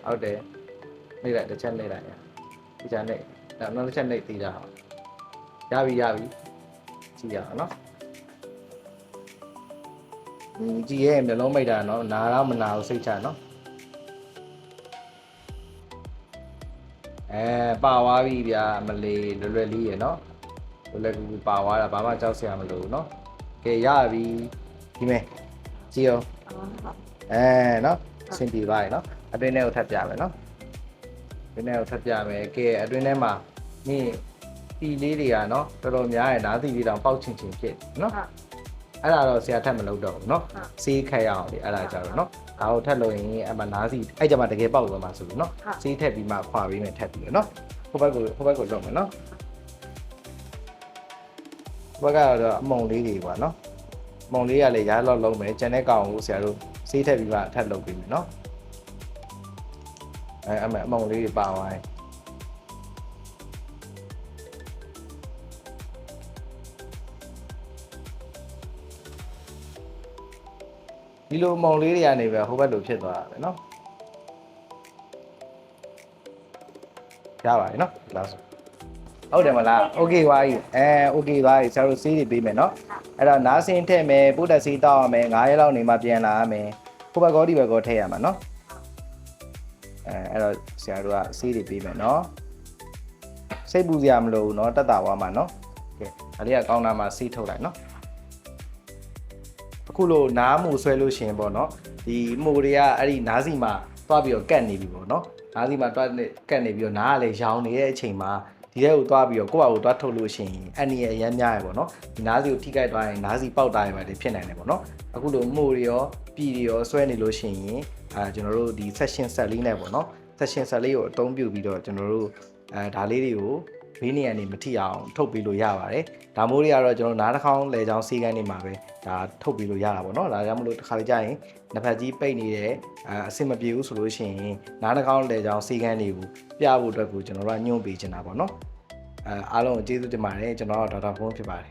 ဟုတ်တယ်နေလိုက်တစ်ချက်နေလိုက်ဒီချာနေနောက်တစ်ချက်နေသေးတာရပြီကြည့်ရအောင်နော်ကြည့်ရဲ့မျိုးလုံးမိတ်တာနော်နာတော့မနာဘူးစိတ်ချနော်ပါသွားပြီဗျာမလေးလွယ်လေးရယ်နော်လွယ်ကူကူပါသွားတာဘာမှကြောက်စရာမလိုဘူးနော်ကဲရပြီဒီမဲ့ကြည့်အောင်နော်အဆင်ပြေပါရဲ့နော်အတွင်းထဲကိုထပ်ပြမယ်နော်အတွင်းထဲကိုထပ်ပြမယ်ကဲအတွင်းထဲမှာนี่တီလေးတွေကနော်တော်တော်များရဲ့နားသီလေးတောင်ပေါက်ချင်ဖြစ်နော်အဲ့ဒါတော့ဆရာထပ်မလုပ်တော့ဘူးနော်စေးခက်ရအောင်လေအဲ့ဒါကြတော့နော်ဒါကိုထပ်လို့ရင်အမနားစီအဲ့ကြမှာတကယ်ပေါက်သွားမှာဆိုလို့နော်စေးထက်ပြီးမှခွာပြီးမှထပ်ပြီးနော်ဟိုဘက်ကိုလုပ်မယ်နော်ဘက်ကတော့အမုံလေးတွေပါနော်အမုံလေးကလည်းရားလောက်လုံးမယ်ကျန်တဲ့ကောင်ကိုဆရာတို့စေးထက်ပြီးမှထပ်လုပ်ပြီးမယ်နော်အမုံလေးတွေပါသွားရင်ဒီလိုမုံလေးတွေကနေပဲဟိုဘက်လိုဖြစ်သွားတာပဲเนาะရပါတယ်เนาะဒီလားဆိုဟုတ်တယ်မလားโอเคပါပြီโอเคပါပြီဆရာတို့ဆေးတွေပေးမယ်เนาะအဲ့တော့နားစင်းထည့်မယ်ပိုးတက်ဆေးတောက်ရမယ်9ရက်လောက်နေမှပြန်လာရမယ်ဟိုဘက်ကောဒီဘက်ကောထည့်ရမှာเนาะအဲ့တော့ဆရာတို့ကဆေးတွေပေးမယ်เนาะစိတ်ပူစရာမလိုဘူးเนาะတက်တာဝါမှာเนาะကဲဒါလေးကကောင်းတာမှာဆေးထုတ်လိုက်เนาะအခုလို့နားမှုဆွဲလို့ရှင်ပေါ့နော်ဒီမှုတွေကအဲ့ဒီနားစီမှာတွားပြီးတော့ကတ်နေပြီပေါ့နော်နားစီမှာတွားကတ်နေပြီးတော့နားကလည်းရောင်နေတဲ့အချိန်မှာဒီထဲကိုတွားပြီးတော့ကိုယ့်ဘာကိုတွားထုတ်လို့ရှင်အန်နီရဲ့အရမ်းများရပေါ့နော်ဒီနားစီကိုထိခိုက်သွားရင်နားစီပေါက်သွားရင်လည်းဖြစ်နိုင်တယ်ပေါ့နော်အခုလို့မှုတွေရောပြည်တွေရောဆွဲနေလို့ရှင်ကျွန်တော်တို့ဒီ session set လေးနဲ့ပေါ့နော် session set လေးကိုအသုံးပြုပြီးတော့ကျွန်တော်တို့ဒါလေးတွေကိုဘေးနေရနေမထိအောင်ထုတ်ပေးလို့ရပါတယ်ဒါမိုးတွေကတော့ကျွန်တော်နားတစ်ခေါင်းလဲချောင်းစီးကန်းနေမှာပဲဒါထုတ်ပေးလို့ရတာပေါ့နော်ဒါကြောင့်မလို့တစ်ခါလေးကြာရင်နှစ်ဖက်ကြီးပိတ်နေတဲ့အဆင်မပြေဘူးဆိုလို့ရှိရင်နားတစ်ခေါင်းလဲချောင်းစီးကန်းတွေကိုပြဖို့အတွက်ကိုကျွန်တော်တို့ကညွှန်ပေးချင်တာပေါ့နော်အားလုံးကိုကျေးဇူးတင်ပါတယ်ကျွန်တော်ကဒေါက်တာဖုန်းဖြစ်ပါတယ်